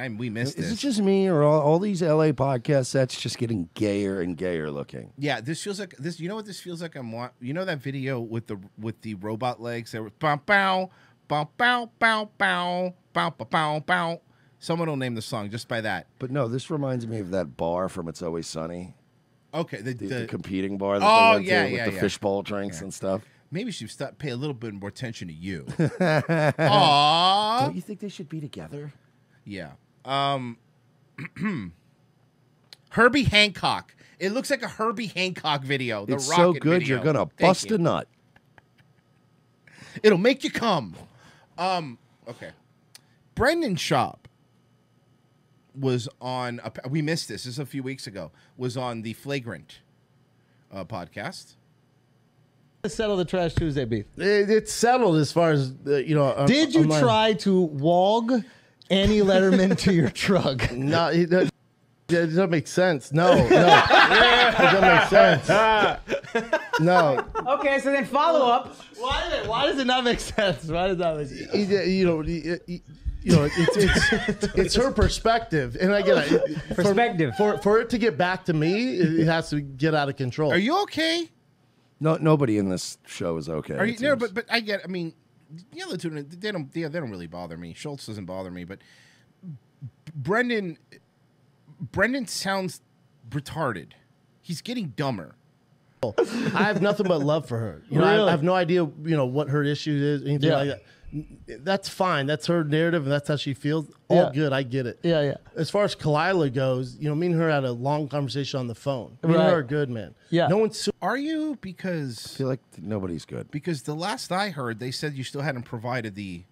man. We missed this. Is it just me, or all these LA podcast sets just getting gayer and gayer looking? Yeah, this feels like this. You know what this feels like? You know that video with the robot legs that were bow bow bow bow bow bow bow bow bow. Someone will name the song just by that. But no, this reminds me of that bar from It's Always Sunny. Okay, the competing bar that oh, they went to with the fishbowl drinks and stuff. Maybe she should pay a little bit more attention to you. Aww. Don't you think they should be together? Yeah. Herbie Hancock. It looks like a Herbie Hancock video. The it's Rocket so good, video. you're gonna bust a nut. It'll make you come. Okay. Brendan Schaub was on. We missed this. This is a few weeks ago. Was on the Flagrant podcast. Settle the Trash Tuesday beef. It's settled as far as you know. Did you try to wog Annie Letterman to your truck? No, it doesn't make sense. No, it doesn't make sense. No. Okay, so then follow up. Why does it not make sense? Why does that make sense? It's her perspective, and I get it. Perspective. For it to get back to me, it has to get out of control. Are you okay? No, nobody in this show is okay. Are you? No, but I get. I mean, the other two, they don't really bother me. Schultz doesn't bother me, but Brendan sounds retarded. He's getting dumber. I have nothing but love for her. You know, I have no idea. You know what her issue is. Anything like that. That's fine. That's her narrative, and that's how she feels. All good. I get it. Yeah, yeah. As far as Kalila goes, you know, me and her had a long conversation on the phone. Me and her are good, man. Yeah. No one's. Are you? Because I feel like nobody's good. Because the last I heard, they said you still hadn't provided the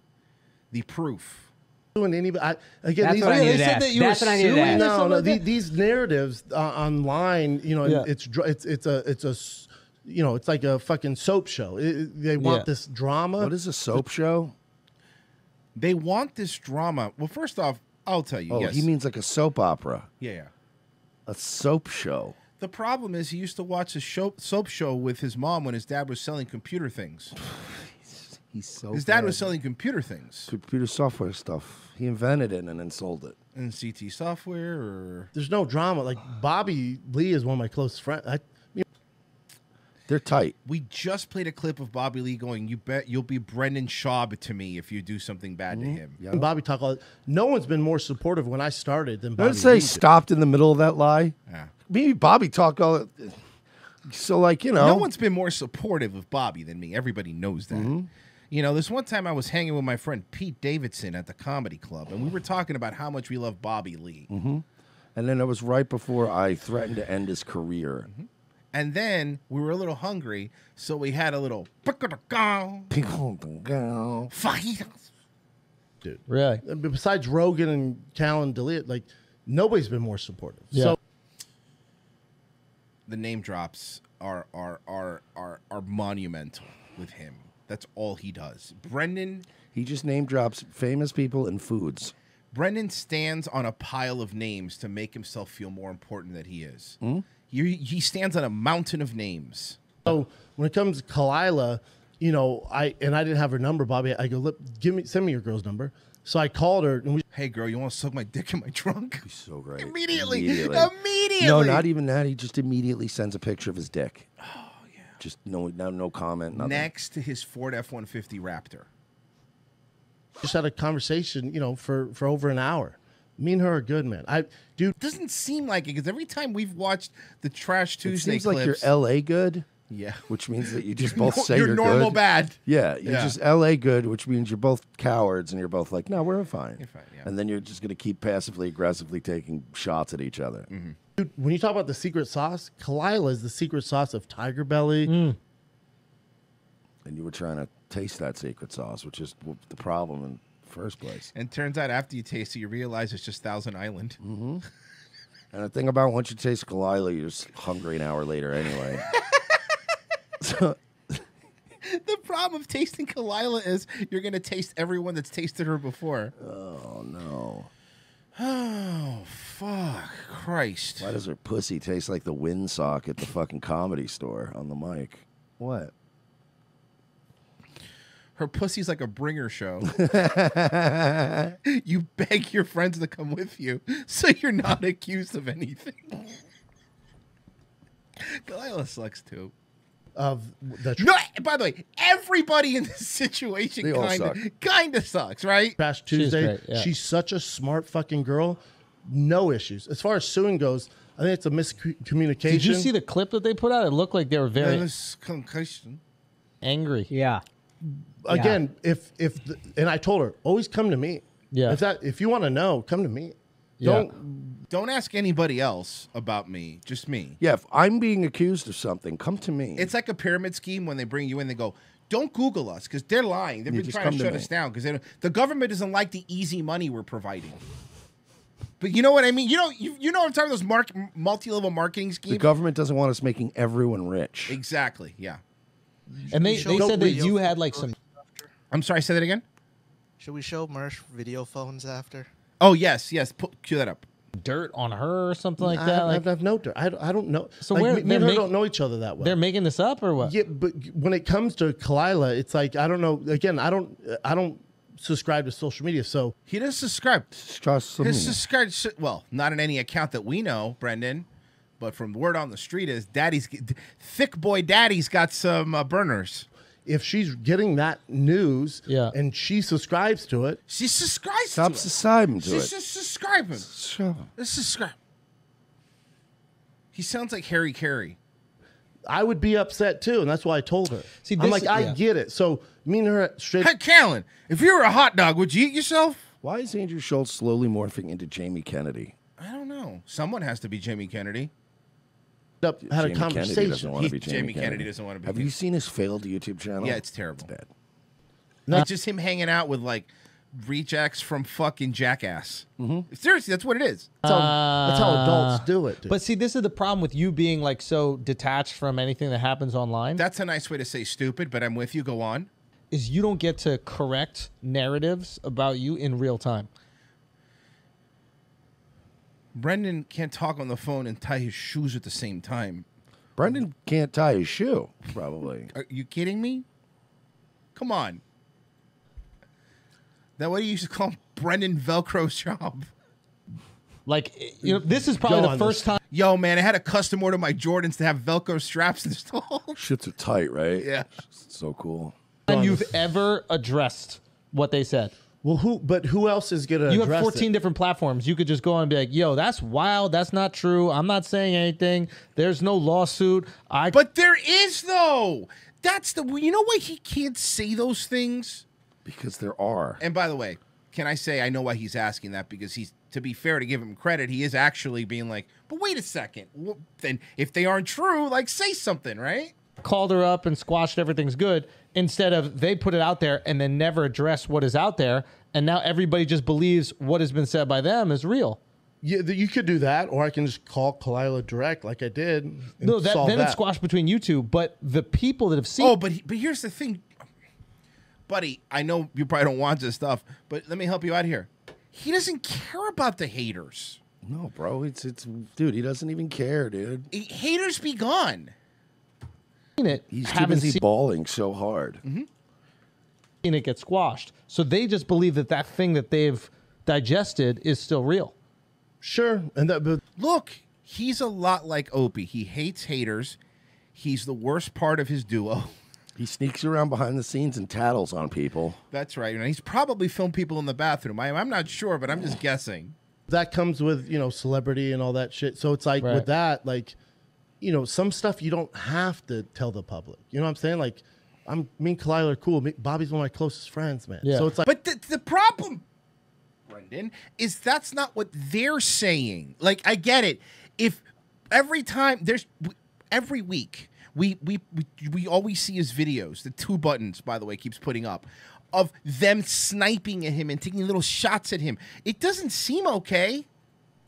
proof. Doing anybody again? That's These, what I needed they to said ask. that you were That's what I needed to suing ask. no. These narratives online, you know, it's a you know, it's like a fucking soap show. They want this drama. What is a soap show? They want this drama. Well, first off, I'll tell you. Oh, yes. he means like a soap opera. Yeah. A soap show. The problem is he used to watch a soap show with his mom when his dad was selling computer things. He's so His dad bad. was selling computer things. Computer software stuff. He invented it and then sold it. And CT software or... There's no drama. Like Bobby Lee is one of my close friends. They're tight. We just played a clip of Bobby Lee going, "You bet you'll be Brendan Schaub to me if you do something bad to him." Yeah. And Bobby talk all. No one's been more supportive when I started than Bobby. Let's say Lee stopped in the middle of that lie. Yeah. Maybe Bobby talked all. So like you know, No one's been more supportive of Bobby than me. Everybody knows that. You know, this one time I was hanging with my friend Pete Davidson at the comedy club, and we were talking about how much we love Bobby Lee. And then it was right before I threatened to end his career. And then we were a little hungry, so we had a little dude. Really? Besides Rogan and Callan Delia, like nobody's been more supportive. Yeah. So the name drops are monumental with him. That's all he does. Brendan He just name drops famous people and foods. Brendan stands on a pile of names to make himself feel more important than he is. He stands on a mountain of names. So when it comes to Kalila, you know, I didn't have her number, Bobby. I go, send me your girl's number. So I called her and Hey girl, you want to suck my dick in my trunk? He's so great. Immediately. No, not even that. He just immediately sends a picture of his dick. Oh yeah. Just no comment. Nothing. Next to his Ford F-150 Raptor. just had a conversation, you know, for over an hour. Me and her are good, man. Dude, doesn't seem like it because every time we've watched the Trash Tuesday it seems clips, like you're LA good. Yeah. Which means that you just both say you're you're normal good. bad. Yeah, you're just LA good, which means you're both cowards and you're both like, no, we're fine. You're fine, yeah. And then you're just going to keep passively aggressively taking shots at each other. Dude, when you talk about the secret sauce, Kalila is the secret sauce of Tiger Belly. And you were trying to taste that secret sauce, which is the problem in the first place. And turns out after you taste it, you realize it's just Thousand Island. And the thing about once you taste Kalila, you're just hungry an hour later anyway. So, The problem of tasting Kalila is you're going to taste everyone that's tasted her before. oh no. Oh, fuck. Christ. Why does her pussy taste like the windsock at the fucking Comedy Store on the mic? What? Her pussy's like a bringer show. You beg your friends to come with you so you're not accused of anything. Delilah sucks too. Of the No, by the way, everybody in this situation They all suck. kind of sucks, right? Trash Tuesday. great, yeah. She's such a smart fucking girl. No issues. As far as suing goes, I think it's a miscommunication. Did you see the clip that they put out? It looked like they were very This concussion. angry. Yeah. Again, and I told her, always come to me. Yeah. If you want to know, come to me. Yeah. Don't ask anybody else about me, just me. Yeah, if I'm being accused of something, come to me. It's like a pyramid scheme when they bring you in. They go, "Don't Google us," because they're lying. They've been just trying come to to shut me. us down because the government doesn't like the easy money we're providing. But you know what I mean? You know what I'm talking about, those multi-level marketing the schemes. government doesn't want us making everyone rich. Exactly. Yeah. And they Show said that video you had phones like some. after. I'm sorry. Say that again. Should we show Mersh video phones after? Oh yes. Cue that up. dirt on her or something like I that? have, Like, I have no dirt. I don't know. So Like, where- me they're and her make- don't know each other that well. they're making this up or what? Yeah, but when it comes to Kalila, it's like I don't know. Again, I don't subscribe to social media, so He doesn't subscribe. Trust me. His subscribe. Well, not in any account that we know, Brendan. But from word on the street is thick boy daddy's got some burners. if she's getting that news Yeah. and she subscribes to it, She subscribes Stop to it. subscribing to She's it. just subscribing. Shut up. Let's subscribe. He sounds like Harry Carey. I would be upset too, and that's why I told her. See, I'm this- like, I yeah. get it. So me and her straight. Hey, Callan, if you were a hot dog, would you eat yourself? Why is Andrew Schultz slowly morphing into Jamie Kennedy? I don't know. Someone has to be Jamie Kennedy. Had a Jamie Kennedy conversation. doesn't want to be Jamie, Jamie Kennedy doesn't wanna be Have Jamie. you seen his failed YouTube channel? Yeah, it's terrible. It's bad. Like just him hanging out with like rejects from fucking Jackass. Seriously, that's what it is. That's how adults do it. Dude. But see, this is the problem with you being like so detached from anything that happens online. That's a nice way to say stupid, but I'm with you. Go on. Is you don't get to correct narratives about you in real time. Brendan can't talk on the phone and tie his shoes at the same time. Brendan can't tie his shoe, probably. Are you kidding me? Come on. That what you used to call him? Brendan Velcro Schaub. Like, you know, this is probably Go the on first time. Yo, man, I had a custom order my Jordans to have Velcro straps installed. Shits are tight, right? Yeah. So cool. You've ever addressed what they said. Well, who else is gonna? You address have 14 it? different platforms. You could just go on and be like, yo, that's wild. That's not true. I'm not saying anything. There's no lawsuit. But there is, though. That's the. You know why he can't say those things? Because there are. And by the way, can I say I know why he's asking that? Because he's, to be fair, to give him credit, he is actually being like, but wait a second. Well, then if they aren't true, like say something, right? called her up and squashed everything's good instead of they put it out there and then never address what is out there. And now everybody just believes what has been said by them is real. Yeah, you could do that, or I can just call Kalila direct, like I did. And No, solve then it's squashed between you two. But the people that have seen, Oh, but here's the thing, buddy. I know you probably don't want this stuff, but let me help you out here. He doesn't care about the haters. No, bro. It's dude, he doesn't even care, dude. Haters be gone. it, He's too haven't busy seen bawling so hard. it get squashed. So they just believe that that thing that they've digested is still real. Sure, and that. But Look, he's a lot like Opie. He hates haters. He's the worst part of his duo. He sneaks around behind the scenes and tattles on people. That's right. And he's probably filmed people in the bathroom. I'm not sure, but I'm just guessing. that comes with celebrity and all that shit. So it's like Right. with that, like, some stuff you don't have to tell the public. You know what I'm saying? Like, me and Kalila are cool. Bobby's one of my closest friends, man. Yeah. So it's like, But the problem, Brendan, is that's not what they're saying. Like, I get it. If every time every week we always see his videos. The 2 buttons, by the way, keeps putting up of them sniping at him and taking little shots at him. It doesn't seem okay.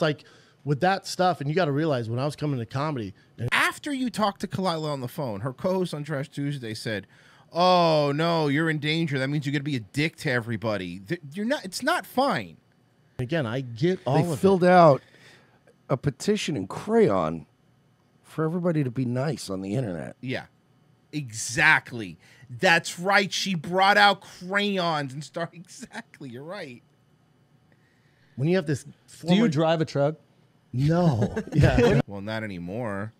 like with that stuff, and you got to realize when I was coming to comedy, and After you talked to Kalila on the phone, her co-host on Trash Tuesday said, "Oh no, you're in danger. That means you're gonna be a dick to everybody. You're not. It's not fine." again, I get all They of filled out a petition in crayon for everybody to be nice on the internet. Yeah. Exactly. That's right. She brought out crayons and started. Exactly. You're right. When you have this, Do you drive a truck? No. Yeah. Well, not anymore.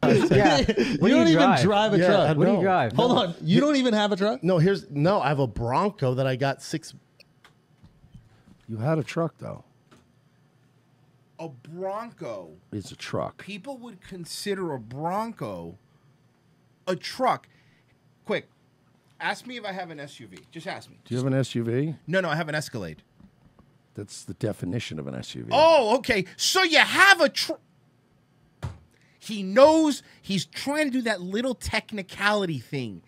Yeah. You don't even drive a Yeah, truck. What do you No. drive? Hold on. You don't even have a truck? No. I have a Bronco that I got 6. You had a truck though. A Bronco. It's a truck. People would consider a Bronco a truck. Quick. Ask me if I have an SUV. Just ask me. Do you have an SUV? No, I have an Escalade. That's the definition of an SUV. Oh, okay. So you have a truck. He knows he's trying to do that little technicality thing.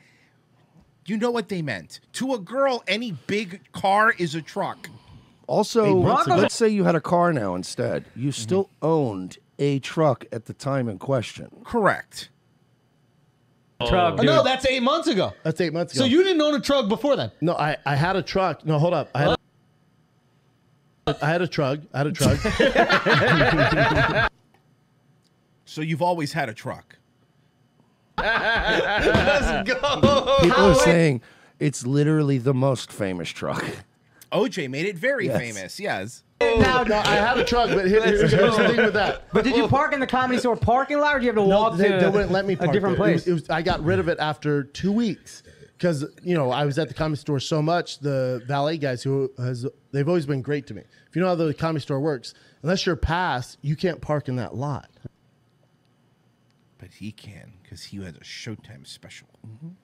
You know what they meant. To a girl, any big car is a truck. Also, Broncos- let's say you had a car now instead. You still owned a truck at the time in question. Correct. Truck, dude. No, that's 8 months ago. That's 8 months ago. So you didn't own a truck before then? No, I had a truck. No, hold up. I had a truck. So you've always had a truck. Let's go. People are saying it's literally the most famous truck. OJ made it very Yes. famous. Yes. Now, No, I had a truck, but here's the thing with that. but did you park in the Comedy Store parking lot, or did you have to walk they to wouldn't let me park a different there. place? I got rid of it after 2 weeks because I was at the Comedy Store so much. The valet guys they've always been great to me. If you know how the Comedy Store works, unless you're past, you can't park in that lot. But he can because he has a Showtime special.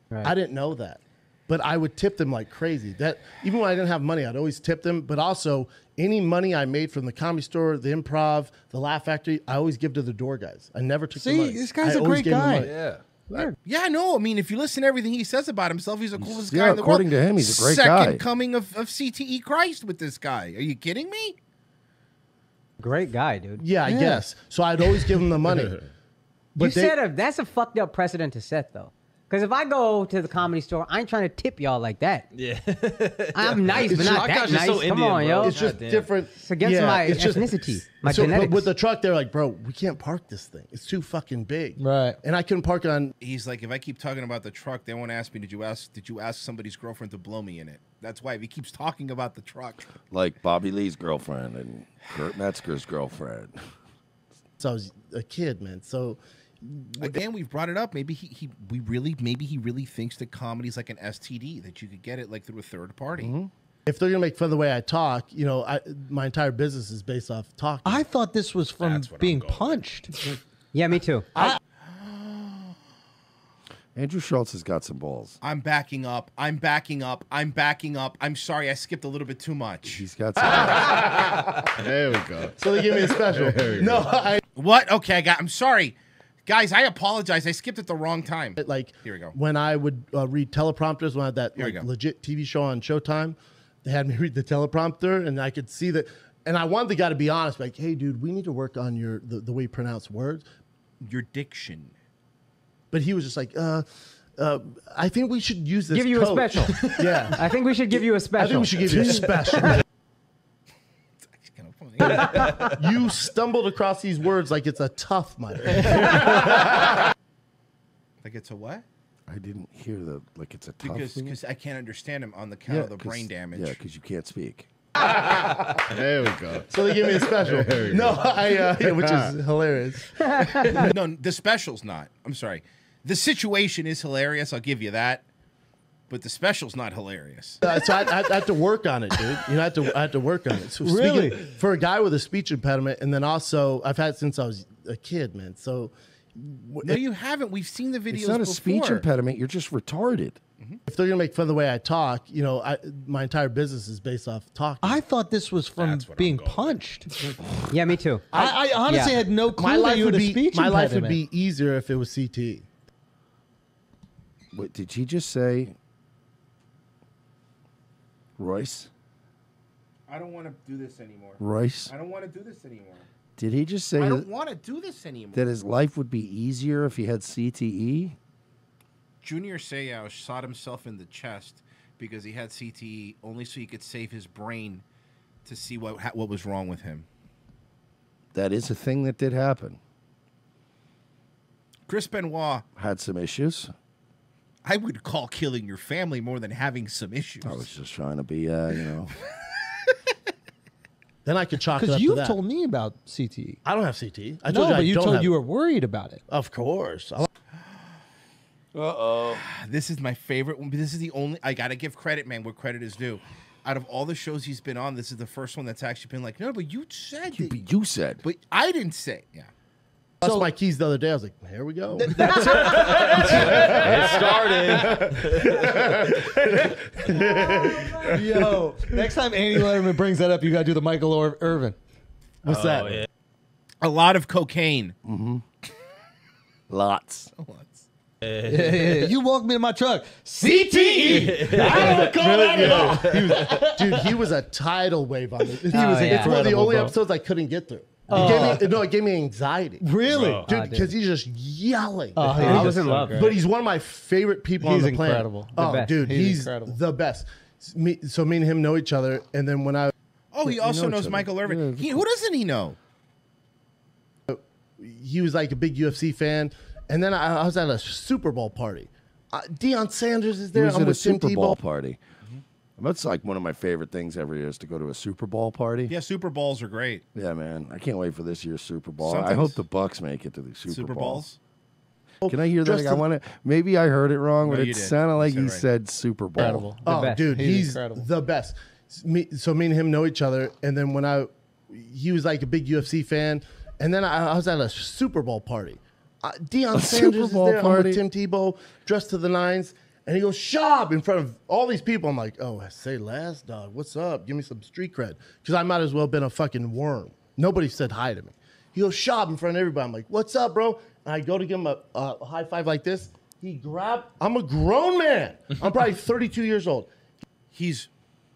Right. I didn't know that, but I would tip them like crazy. That even when I didn't have money, I'd always tip them. But also, any money I made from the Comedy Store, the Improv, the Laugh Factory, I always give to the door guys. I never took the See, money. this guy's I a always great gave them guy. money. Yeah. Yeah, no. I mean, if you listen to everything he says about himself, he's the coolest Yeah, guy in the world. according to him, he's a great Second guy. coming of CTE Christ with this guy. Are you kidding me? Great guy, dude. Yeah, I guess. So I'd always give them the money. But That's a fucked up precedent to set, though. Because if I go to the Comedy Store, I ain't trying to tip y'all like that. Yeah. I'm nice, but not that Gosh, nice. you're so Come Indian, on, bro. yo. It's just Goddamn. different. It's against my it's just- ethnicity, my so, but genetics. with the truck, they're like, bro, we can't park this thing. It's too fucking big. Right. And I couldn't park on. He's like, if I keep talking about the truck, they won't ask me. Did you ask somebody's girlfriend to blow me in it? That's why if he keeps talking about the truck. Like Bobby Lee's girlfriend and Kurt Metzger's girlfriend. So I was a kid, man. So Again, we've brought it up. Maybe he really thinks that comedy is like an STD, that you could get it like through a third party. if they're gonna make fun of the way I talk, my entire business is based off talking. I thought this was from That's what I'm being going with. punched. Yeah, me too. Andrew Schultz has got some balls. I'm backing up. I'm sorry, I skipped a little bit too much. He's got some. There we go. So they give me a special. No, What? Okay, I'm sorry. Guys, I apologize. I skipped it the wrong time. like Here we go. when I would read teleprompters when I had that Here we go. legit TV show on Showtime, they had me read the teleprompter and I could see that. And I wanted the guy to be honest, like, hey, dude, we need to work on the way you pronounce words. Your diction. But he was just like, I think we should use this. Give you a coat." special. Yeah. I think we should give you a I special. think we should give you a special. It's kind of funny. You stumbled across these words like it's a tough mudder. Like it's a what? I didn't hear it's a tough thing. Because I can't understand him on the count of the brain damage. Yeah, because you can't speak. There we go. So they give me a special. No, which is hilarious. No, the special's not. I'm sorry. The situation is hilarious. I'll give you that. But the special's not hilarious. So I had to work on it, dude. I had to work on it. So Really? for a guy with a speech impediment, and then also I've had it since I was a kid, man. So No, you haven't. We've seen the videos It's not a before. speech impediment. You're just retarded. if they're gonna make fun of the way I talk, my entire business is based off talking. I thought this was from That's what I'm being going with. punched. Yeah, me too. I honestly yeah. had no clue my that life you would had a be speech my life would impediment. be easier if it was CTE. Wait, did he just say Royce? I don't want to do this anymore. Royce? I don't want to do this anymore. Did he just say I that, don't want to do this anymore. that his life would be easier if he had CTE? Junior Seau shot himself in the chest because he had CTE only so he could save his brain to see what was wrong with him. That is a thing that did happen. Chris Benoit, Had some issues. I would call killing your family more than having some issues. I was just trying to be, you know. Then I could chalk it up Because to you that. told me about CTE. I don't have CT. I No, told you I but you don't told have you it. were worried about it. Of course. This is my favorite one. This is the only. I gotta give credit, man, where credit is due. Out of all the shows he's been on, this is the first one that's actually been like, no, but you said that. But you said. But I didn't say. Yeah. Lost my keys the other day. I was like, here we go. It started. Yo, next time Andy Letterman brings that up, you gotta do the Michael Irvin. What's that? Yeah. A lot of cocaine. Lots. Yeah. You walked me to my truck. CTE. I don't call that at all. Dude, he was a tidal wave on it. It's yeah. one of the Incredible, only bro. episodes I couldn't get through. It gave me anxiety. Really? Bro. Dude, because he's just yelling. Oh, I was in love. But he's one of my favorite people He's on the planet. incredible. The Oh, best. dude, He's he's incredible. the best. So me and him know each other, and then when I Oh, he also know each knows other. Michael Irvin. Who doesn't he know? he was like a big UFC fan, and then I was at a Super Bowl party. Deion Sanders is He there. was I'm at a with Tim Super Bowl Tebow. party. That's like one of my favorite things every year is to go to a Super Bowl party. Yeah, Super Bowls are great. Yeah, man. I can't wait for this year's Super Bowl. I Sometimes- hope the Bucks make it to the Super Bowl. Bowls. Can I hear that? Just Again? I to- want to. Maybe I heard it wrong, No, but you it did. sounded You like said he right. said Super Bowl. Incredible. Oh, best. dude, He's he's incredible. the best. So me and him know each other, and then when he was like a big UFC fan, and then I was at a Super Bowl party. Deion Super Sanders Bowl is there. party? I'm with Tim Tebow, dressed to the nines, and he goes, Schaub, in front of all these people. I'm like, oh, say less, dog. What's up? Give me some street cred. Because I might as well have been a fucking worm. Nobody said hi to me. He goes, Schaub, in front of everybody. I'm like, what's up, bro? And I go to give him a high five like this. He grabbed, I'm a grown man. I'm probably 32 years old. He's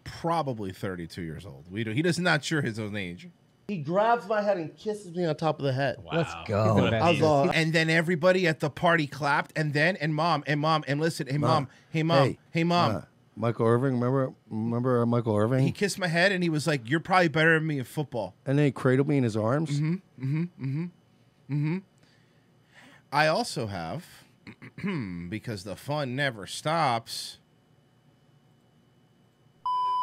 probably 32 years old. He does not sure his own age. He grabs my head and kisses me on top of the head. Let's Wow. go. What a I was beast. all, And then everybody at the party clapped, and then mom, and listen, hey mom, hey mom. Michael Irving, remember Michael Irving? He kissed my head, and he was like, "You're probably better than me in football." And then he cradled me in his arms. I also have, because the fun never stops.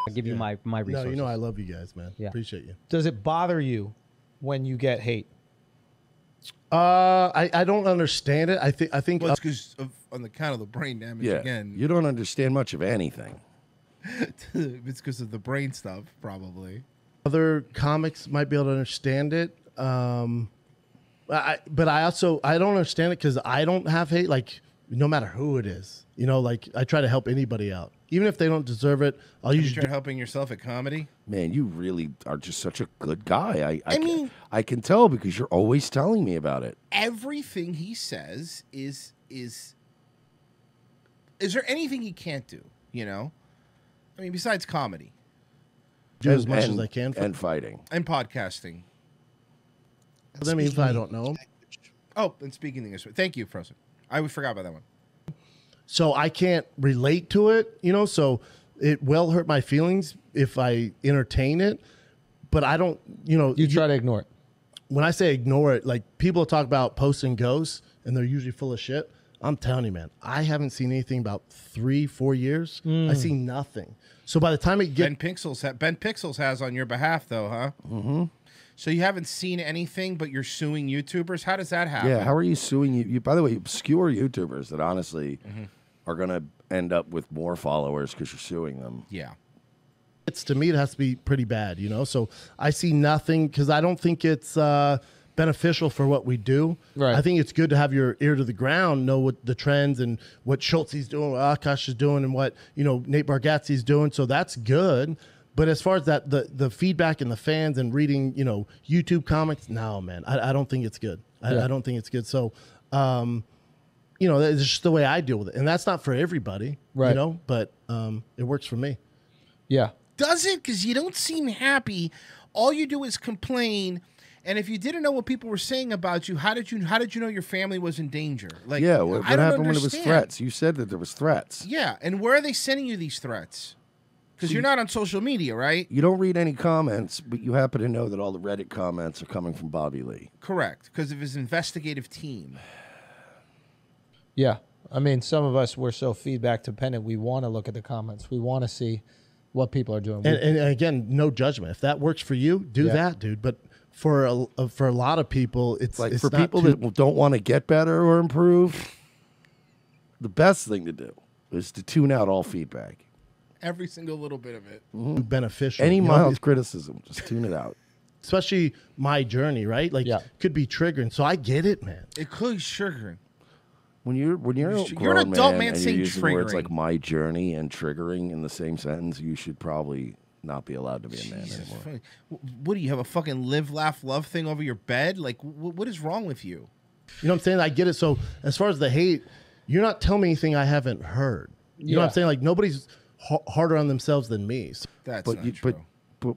I'll give you my no, resources. you know I love you guys, man. Yeah. Appreciate you. Does it bother you when you get hate? I don't understand it. I think Well, it's because on the count of the brain damage Yeah, again. you don't understand much of anything. It's because of the brain stuff, probably. other comics might be able to understand it. But I don't understand it because I don't have hate. Like no matter who it is, like I try to help anybody out, even if they don't deserve it. I'll You usually try helping yourself at comedy. Man, you really are just such a good guy. I mean- I can tell because you're always telling me about it. Everything he says is there anything he can't do? I mean, besides comedy do as much as I can. And fighting. and podcasting. That means I don't know. Oh, and speaking English. Thank you, Frozen. I forgot about that one. So I can't relate to it, so it will hurt my feelings if I entertain it, but I don't, You try to ignore it. when I say ignore it, like people talk about posts and ghosts and they're usually full of shit. I'm telling you, man, I haven't seen anything about 3-4 years. I see nothing. So by the time it Ben gets, Pixels has on your behalf, though, huh? Mm-hmm. So you haven't seen anything, but you're suing YouTubers. How does that happen? Yeah, how are you suing you? By the way, obscure YouTubers that honestly are going to end up with more followers because you're suing them. Yeah. it's to me, it has to be pretty bad, So I see nothing because I don't think it's beneficial for what we do. Right. I think it's good to have your ear to the ground, know what the trends and what Schultze's doing, what Akash is doing, and what Nate Bargatze's doing. So that's good. But as far as that, the feedback and the fans and reading, YouTube comics, no, man, I don't think it's good. I don't think it's good. So, it's just the way I deal with it, and that's not for everybody, Right. But it works for me. Yeah. Does it? Because you don't seem happy. All you do is complain. And if you didn't know what people were saying about you, how did you know your family was in danger? Like, Yeah, what I don't happened when it was understand. threats? You said that there was threats. Yeah, and where are they sending you these threats? Because you're not on social media, right? You don't read any comments, but you happen to know that all the Reddit comments are coming from Bobby Lee. Correct, because of his investigative team. Yeah. I mean, some of us, we're so feedback dependent. We want to look at the comments. We want to see what people are doing. And again, no judgment. If that works for you, do that, dude. But for a lot of people, it's Like it's for not people too- that don't want to get better or improve, the best thing to do is to tune out all feedback. Every single little bit of it. beneficial. Any you know? mild criticism, just tune it out. Especially my journey, right? Like, could be triggering. So I get it, man. It could be triggering. When you're a You're grown an adult man and saying you're using words triggering. like my journey and triggering in the same sentence, you should probably not be allowed to be a man anymore. Funny. What do you have, a fucking live, laugh, love thing over your bed? Like, what is wrong with you? You know what I'm saying? I get it. So as far as the hate, you're not telling me anything I haven't heard. You know what I'm saying? Like, nobody's harder on themselves than me. So That's But not you, true. but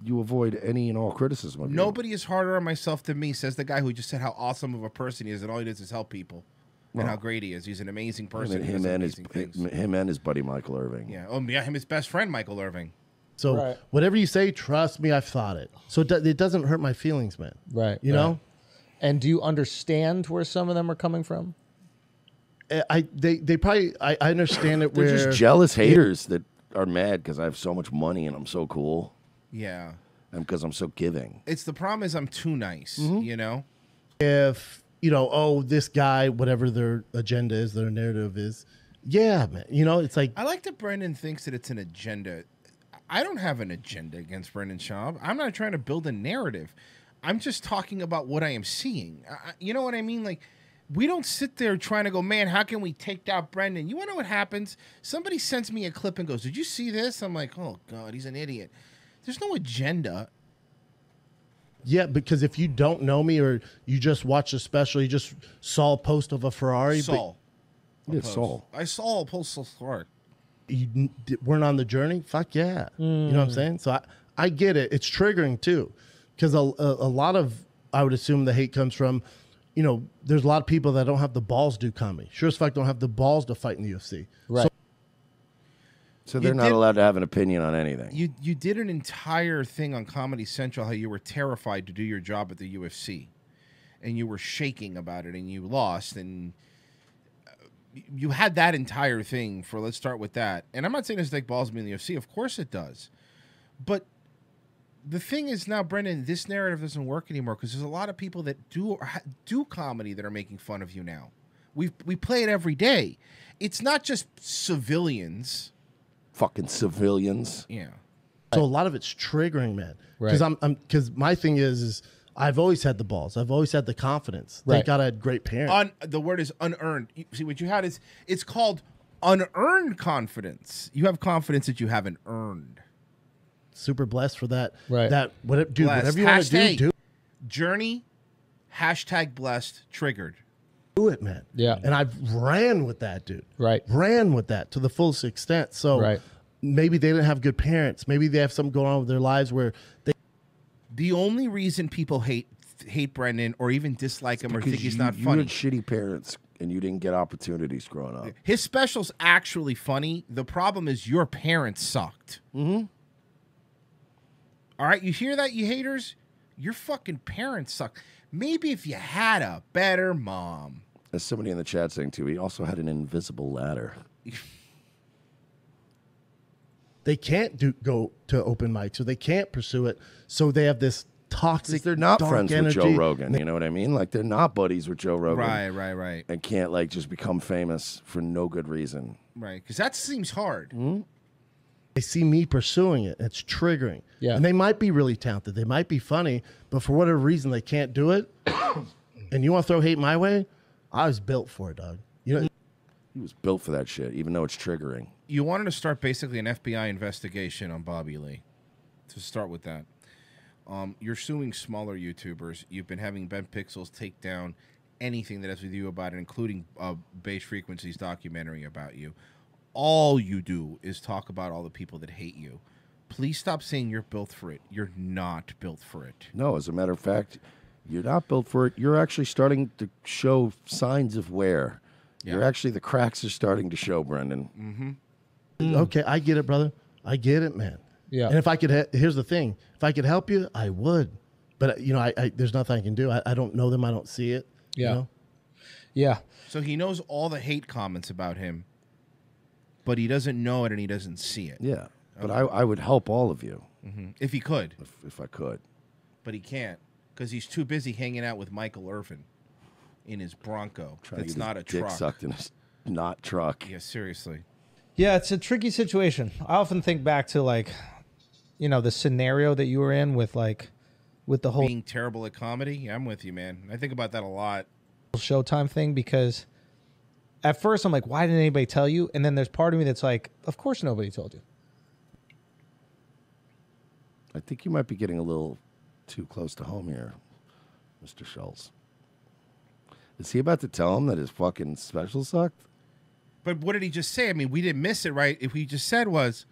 you avoid any and all criticism of you. Nobody is harder on myself than me, says the guy who just said how awesome of a person he is, and all he does is help people, and how great he is. He's an amazing person. And He does him amazing things. and his buddy Michael Irving. Yeah. Oh, yeah. Him, his best friend, Michael Irving. So whatever you say, trust me, I've thought it. So it doesn't hurt my feelings, man. Right. You know? And do you understand where some of them are coming from? They probably I understand it. They're where just jealous haters that are mad because I have so much money and I'm so cool. Yeah. And because I'm so giving. It's the problem is I'm too nice. You know. If this guy, whatever their agenda is, their narrative is, yeah, man. You know, it's like I like that Brendan thinks that it's an agenda. I don't have an agenda against Brendan Schaub. I'm not trying to build a narrative. I'm just talking about what I am seeing. You know what I mean? Like, we don't sit there trying to go, man, how can we take out Brendan? You want to know what happens? Somebody sends me a clip and goes, did you see this? I'm like, oh, God, he's an idiot. There's no agenda. Yeah, because if you don't know me or you just watched a special, you just saw a post of a Ferrari. Saul. Saul. I saw a post so far. You weren't on the journey. Fuck yeah. You know what I'm saying? So I get it. It's triggering too. Because a lot of, I would assume the hate comes from, there's a lot of people that don't have the balls to do comedy. Sure as fuck don't have the balls to fight in the UFC. Right. So they're not allowed to have an opinion on anything. You did an entire thing on Comedy Central how you were terrified to do your job at the UFC. And you were shaking about it and you lost and you had that entire thing for, let's start with that. And I'm not saying this take balls to be in the UFC. Of course it does. But the thing is now, Brendan, this narrative doesn't work anymore because there's a lot of people that do comedy that are making fun of you now. We play it every day. It's not just civilians. Fucking civilians. Yeah. So a lot of it's triggering, man. Right. Because my thing is I've always had the balls. I've always had the confidence. Thank God I had great parents. The word is unearned. See, what you had is, it's called unearned confidence. You have confidence that you haven't earned. Super blessed for that. Right. Dude, Blessed. whatever you want to do Journey, #blessed, triggered. do it, man. Yeah. And I've ran with that, dude. Right. Ran with that to the fullest extent. So maybe they didn't have good parents. Maybe they have something going on with their lives where they. The only reason people hate Brendan or even dislike him or think he's not You funny. had shitty parents and you didn't get opportunities growing up. His special's actually funny. The problem is your parents sucked. Mm-hmm. All right, you hear that, you haters? Your fucking parents suck. Maybe if you had a better mom. As somebody in the chat saying too, he also had an invisible ladder. They can't go to open mics, so they can't pursue it. So they have this toxic. They're not dark friends energy. with Joe Rogan. You know what I mean? Like they're not buddies with Joe Rogan. Right. And can't like just become famous for no good reason. Right, because that seems hard. They see me pursuing it. It's triggering. Yeah. And they might be really talented. They might be funny, but for whatever reason they can't do it. And you want to throw hate my way? I was built for it, dog. You know. He was built for that shit, even though it's triggering. You wanted to start basically an FBI investigation on Bobby Lee. To start with that. You're suing smaller YouTubers. You've been having Ben Pixels take down anything that has to do about it, including Base Frequency's documentary about you. All you do is talk about all the people that hate you. Please stop saying you're built for it. You're not built for it. No, as a matter of fact, you're not built for it. You're actually starting to show signs of wear. Yeah. You're actually, the cracks are starting to show, Brendan. Mm-hmm. Okay, I get it, brother. I get it, man. Yeah. And if I could, here's the thing: if I could help you, I would. But I there's nothing I can do. I don't know them. I don't see it. Yeah. You know? Yeah. So he knows all the hate comments about him, but he doesn't know it and he doesn't see it. Yeah, but I would help all of you If he could, if I could. but he can't because he's too busy hanging out with Michael Irvin in his Bronco. Trying to It's get not his a dick truck. sucked in his not truck. Yeah, seriously. Yeah, it's a tricky situation. I often think back to like, you know, the scenario that you were in with the whole Being terrible at comedy. Yeah, I'm with you, man. I think about that a lot. Showtime thing, because at first I'm like, why didn't anybody tell you? And then there's part of me that's like, of course nobody told you. I think you might be getting a little too close to home here, Mr. Schultz. Is he about to tell him that his fucking special sucked? But what did he just say? I mean, we didn't miss it, right? If he just said was,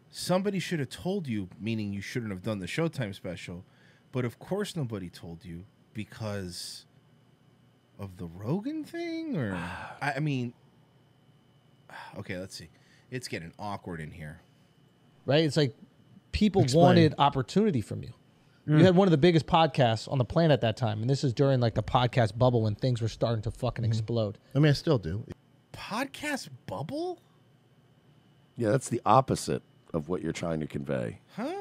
somebody should have told you, meaning you shouldn't have done the Showtime special. But of course nobody told you because of the Rogan thing? Or, I mean, okay, let's see. It's getting awkward in here. Right? It's like people Explain. wanted opportunity from you. You had one of the biggest podcasts on the planet at that time. And this is during like the podcast bubble when things were starting to fucking explode. I mean, I still do. Podcast bubble? Yeah, that's the opposite of what you're trying to convey. Huh?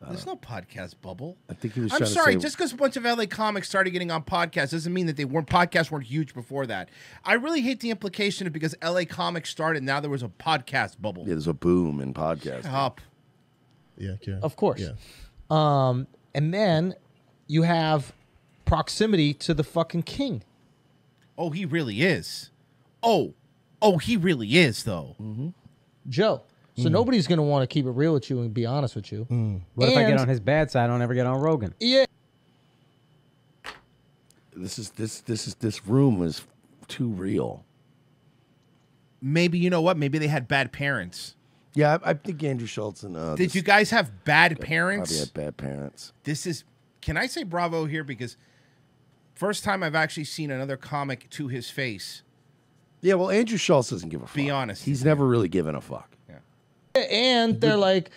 There's no podcast bubble. I think he was I'm trying sorry, to say... just because a bunch of LA comics started getting on podcasts doesn't mean that podcasts weren't huge before that. I really hate the implication of because LA comics started, now there was a podcast bubble. Yeah, there's a boom in podcasting. Up. Yeah, okay. Of course. Yeah. And then you have proximity to the fucking king. Oh, he really is. Oh, he really is, though. Joe. So nobody's going to want to keep it real with you and be honest with you. What if I get And- on his bad side? I don't ever get on Rogan. Yeah. This room is too real. Maybe, you know what? Maybe they had bad parents. Yeah, I think Andrew Schultz and Did you guys have bad parents? probably had bad parents. This is, can I say bravo here? Because first time I've actually seen another comic to his face. Yeah, well, Andrew Schultz doesn't give a fuck. Be honest. He's never really given a fuck. And they're like,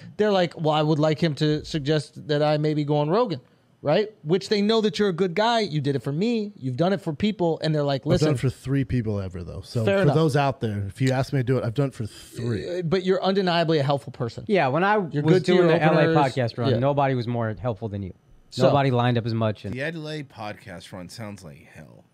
well, I would like him to suggest that I maybe go on Rogan, right? Which they know that you're a good guy. You did it for me. You've done it for people. And they're like, I've listen. done it for 3 people ever, though. So Fair for enough. those out there, if you ask me to do it, I've done it for 3. But you're undeniably a helpful person. Yeah, when I You're was good to doing your the LA openers. podcast run, Yeah. nobody was more helpful than you. So- Nobody lined up as much and The LA podcast run sounds like hell.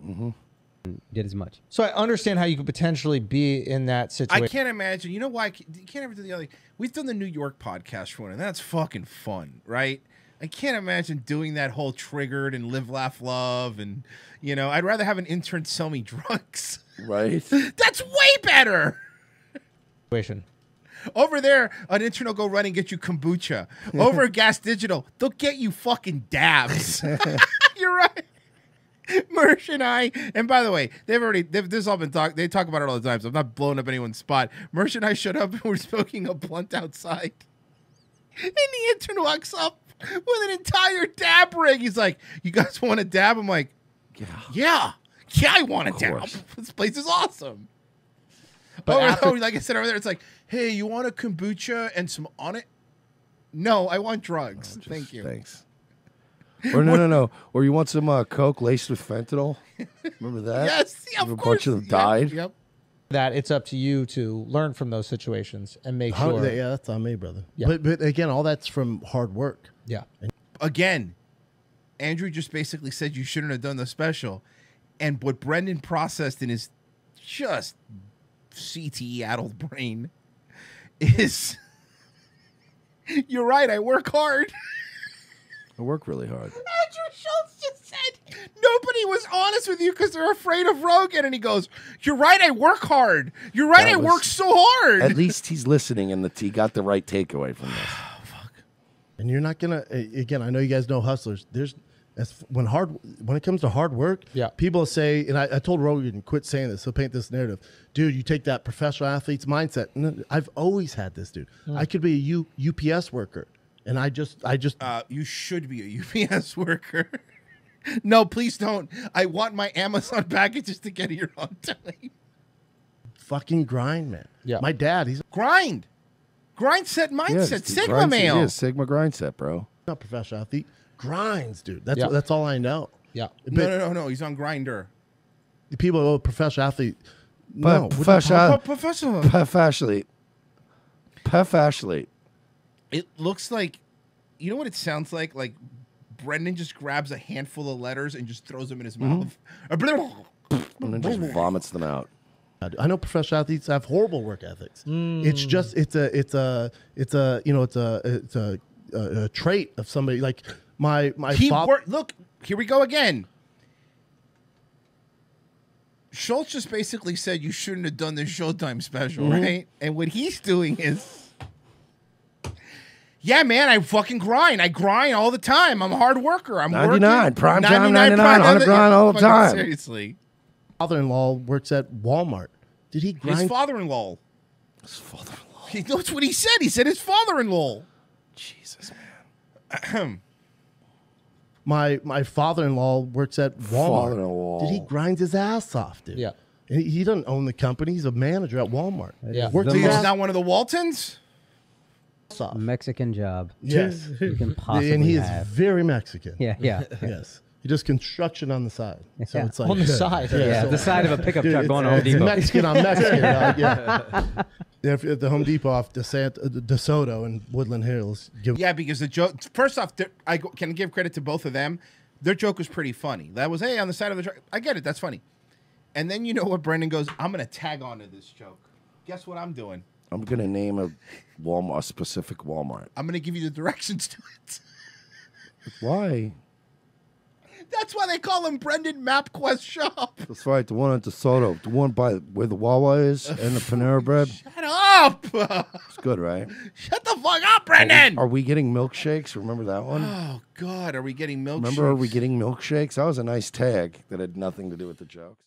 did as much. So I understand how you could potentially be in that situation. I can't imagine. You know why? You can't ever do the other. We've done the New York podcast run, and that's fucking fun, right? I can't imagine doing that whole Triggered and Live, Laugh, Love, and you know, I'd rather have an intern sell me drugs. Right? That's way better. Situation. Over there, an intern will go run and get you kombucha. Over at Gas Digital, they'll get you fucking dabs. You're right. Mersh and I, and by the way, this all been talked. They talk about it all the time, so I'm not blowing up anyone's spot. Mersh and I showed up and we're smoking a blunt outside, and the intern walks up with an entire dab rig. He's like, "You guys want a dab?" I'm like, "Yeah, I want a dab. course. This place is awesome." But after- Like I said over there, it's like, "Hey, you want a kombucha and some on it?" No, I want drugs. Thank you. Thanks. Or no. Or you want some Coke laced with fentanyl? Remember that? Yes, yeah, of A course. bunch of them died. Yep. that it's up to you to learn from those situations and make How- sure. Yeah, that's on me, brother. Yeah. But again, all that's from hard work. Yeah. Again, Andrew just basically said you shouldn't have done the special, and what Brendan processed in his just CTE addled brain is, you're right. I work hard. I work really hard. Andrew Schultz just said nobody was honest with you because they're afraid of Rogan. And he goes, "You're right, I work hard. You're right, That I was- work so hard." At least he's listening, and he got the right takeaway from this. And you're not gonna. Again, I know you guys know hustlers. When it comes to hard work, Yeah. people say, and I told Rogan, quit saying this. He'll paint this narrative, dude. You take that professional athlete's mindset. No, I've always had this, dude. I could be a UPS worker, and I just You should be a UPS worker. No, please don't. I want my Amazon packages to get here on time. fucking grind, man. Yeah. My dad, he's Grind set mindset, it's the Sigma grind- male. Yeah, Sigma grind set, bro. not a professional athlete. Grinds, dude. That's Yeah. that's all I know. Yeah. But No. He's on Grinder. the people, oh, professional athlete. No, what are you Professional. Professor. Professionally. It looks like, you know what it sounds like? Like Brendan just grabs a handful of letters and just throws them in his mouth. And then just vomits them out. I know professional athletes have horrible work ethics. It's just it's a trait of somebody like my father. Look, here we go again. Schultz just basically said you shouldn't have done the Showtime special, right? And what he's doing is, yeah, man, I fucking grind. I grind all the time. I'm a hard worker. I'm 99, working. prime time, 99, on the grind all the time. Seriously. Father-in-law works at Walmart. Did he grind? His father-in-law. His father-in-law. He knows what he said. He said his father-in-law. Jesus, man. My father-in-law works at Walmart. Father-in-law. Did he grind his ass off, dude? Yeah. And he doesn't own the company. He's a manager at Walmart. Yeah. Works He's his ass not one of the Waltons? off. Mexican job. Yes. You can possibly And he is have. very Mexican. Yeah. Yes. He does construction on the side. So Yeah. it's like On the side. Yeah, so- the side of a pickup Dude, truck going to Home it's Depot. Mexican on Mexican. Yeah. At the Home Depot off DeSoto and Woodland Hills. Yeah, because the joke. First off, can give credit to both of them. Their joke was pretty funny. That was, hey, on the side of the truck. I get it. That's funny. And then you know what Brendan goes, I'm going to tag on to this joke. Guess what I'm doing? I'm going to name a Walmart, a specific Walmart. I'm going to give you the directions to it. Why? That's why they call him Brendan MapQuest Shop. That's right, the one at DeSoto. The one by where the Wawa is and the Panera Bread. Shut up. It's good, right? Shut the fuck up, Brendan. Are we getting milkshakes? Remember that one? Oh, God. Are we getting milkshakes? Remember, are we getting milkshakes? That was a nice tag that had nothing to do with the jokes.